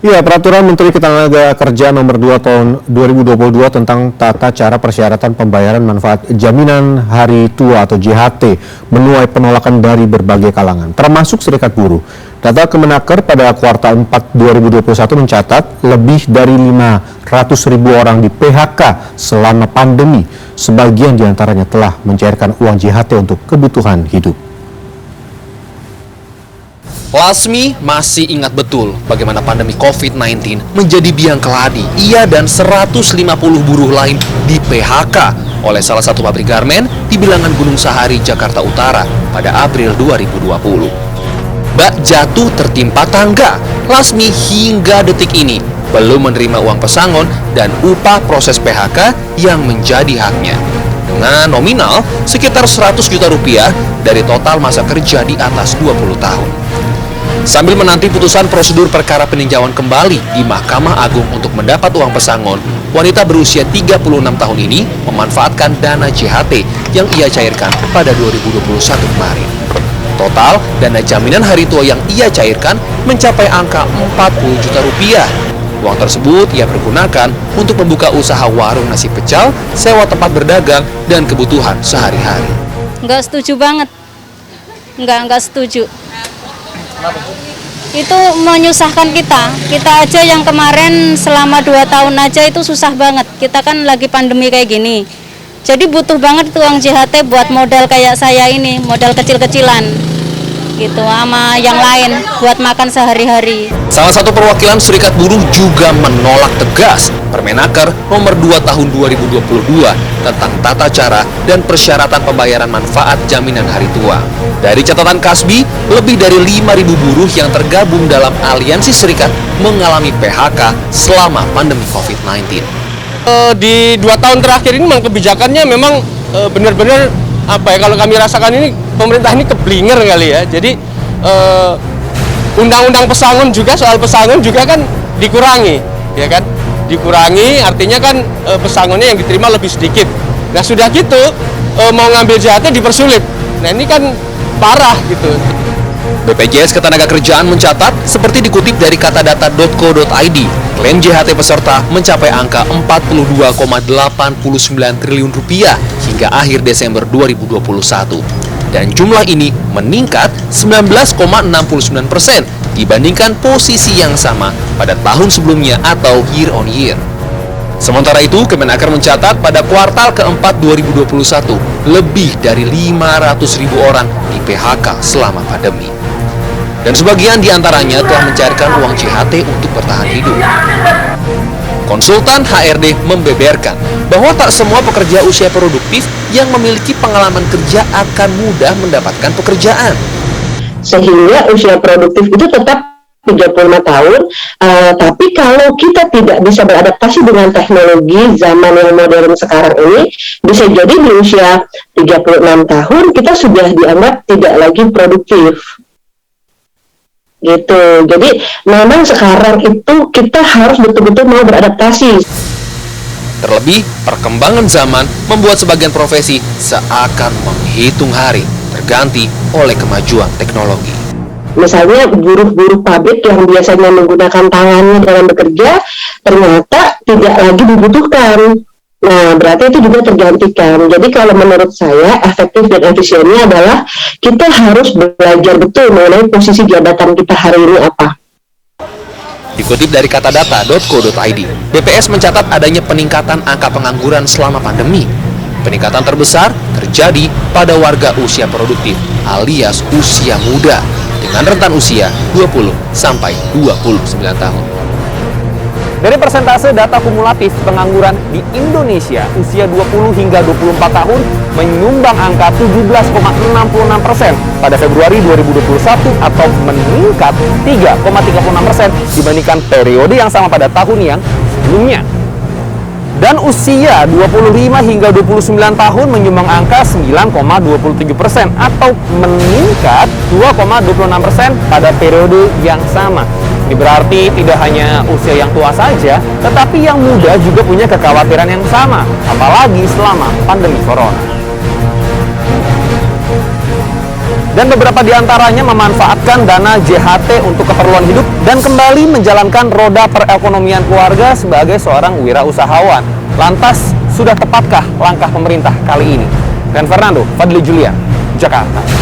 Ya, Peraturan Menteri Ketenagakerjaan Nomor 2 Tahun 2022 tentang tata cara persyaratan pembayaran manfaat jaminan hari tua atau JHT menuai penolakan dari berbagai kalangan, termasuk serikat buruh. Data Kemenaker pada kuartal 4 2021 mencatat lebih dari 500.000 orang di PHK selama pandemi. Sebagian diantaranya telah mencairkan uang JHT untuk kebutuhan hidup. Lasmi masih ingat betul bagaimana pandemi COVID-19 menjadi biang keladi ia dan 150 buruh lain di PHK oleh salah satu pabrik garmen di bilangan Gunung Sahari, Jakarta Utara pada April 2020. Bak jatuh tertimpa tangga. Lasmi hingga detik ini belum menerima uang pesangon dan upah proses PHK yang menjadi haknya. Dengan nominal sekitar 100 juta rupiah dari total masa kerja di atas 20 tahun. Sambil menanti putusan prosedur perkara peninjauan kembali di Mahkamah Agung untuk mendapat uang pesangon, wanita berusia 36 tahun ini memanfaatkan dana JHT yang ia cairkan pada 2021 kemarin. Total dana jaminan hari tua yang ia cairkan mencapai angka 40 juta rupiah. Uang tersebut ia pergunakan untuk membuka usaha warung nasi pecel, sewa tempat berdagang, dan kebutuhan sehari-hari. Nggak setuju banget. Nggak setuju. Itu menyusahkan kita aja yang kemarin selama 2 tahun aja itu susah banget. Kita kan lagi pandemi kayak gini, jadi butuh banget itu uang JHT buat modal kayak saya ini, modal kecil-kecilan gitu, sama yang lain buat makan sehari-hari. Salah satu perwakilan Serikat Buruh juga menolak tegas Permenaker Nomor 2 Tahun 2022 tentang tata cara dan persyaratan pembayaran manfaat jaminan hari tua. Dari catatan Kasbi, lebih dari 5.000 buruh yang tergabung dalam aliansi serikat mengalami PHK selama pandemi COVID-19. Di 2 tahun terakhir ini memang kebijakannya memang benar-benar kalau kami rasakan ini pemerintah ini keblinger kali ya. Jadi undang-undang pesangon juga, soal pesangon juga kan dikurangi, ya kan? Dikurangi artinya kan pesangonnya yang diterima lebih sedikit. Nah sudah gitu mau ngambil JHT dipersulit. Nah ini kan parah gitu. BPJS Ketenagakerjaan mencatat, seperti dikutip dari katadata.co.id, klaim JHT peserta mencapai angka 42,89 triliun rupiah hingga akhir Desember 2021. Dan jumlah ini meningkat 19,69% dibandingkan posisi yang sama pada tahun sebelumnya atau year on year. Sementara itu, Kemenaker mencatat pada kuartal keempat 2021, lebih dari 500.000 orang di PHK selama pandemi. Dan sebagian diantaranya telah mencairkan uang JHT untuk bertahan hidup. Konsultan HRD membeberkan bahwa tak semua pekerja usia produktif yang memiliki pengalaman kerja akan mudah mendapatkan pekerjaan. Sehingga usia produktif itu tetap 35 tahun, tapi kalau kita tidak bisa beradaptasi dengan teknologi zaman yang modern sekarang ini, bisa jadi di usia 36 tahun kita sudah dianggap tidak lagi produktif. Gitu. Jadi memang sekarang itu kita harus betul-betul mau beradaptasi. Terlebih, perkembangan zaman membuat sebagian profesi seakan menghitung hari terganti oleh kemajuan teknologi. Misalnya buruh-buruh pabrik yang biasanya menggunakan tangannya dalam bekerja, ternyata tidak lagi dibutuhkan. Nah, berarti itu juga tergantikan. Jadi kalau menurut saya, efektif dan efisiennya adalah kita harus belajar betul mengenai posisi jabatan kita hari ini apa. Dikutip dari katadata.co.id, BPS mencatat adanya peningkatan angka pengangguran selama pandemi. Peningkatan terbesar terjadi pada warga usia produktif alias usia muda dengan rentan usia 20 sampai 29 tahun. Dari persentase data kumulatif pengangguran di Indonesia usia 20 hingga 24 tahun menyumbang angka 17,66% pada Februari 2021 atau meningkat 3,36% dibandingkan periode yang sama pada tahun yang sebelumnya. Dan usia 25 hingga 29 tahun menyumbang angka 9,27% atau meningkat 2,26% pada periode yang sama. Ini berarti tidak hanya usia yang tua saja, tetapi yang muda juga punya kekhawatiran yang sama, apalagi selama pandemi corona. Dan beberapa di antaranya memanfaatkan dana JHT untuk keperluan hidup dan kembali menjalankan roda perekonomian keluarga sebagai seorang wirausahawan. Lantas, sudah tepatkah langkah pemerintah kali ini? Dan Fernando, Fadli Julian, Jakarta.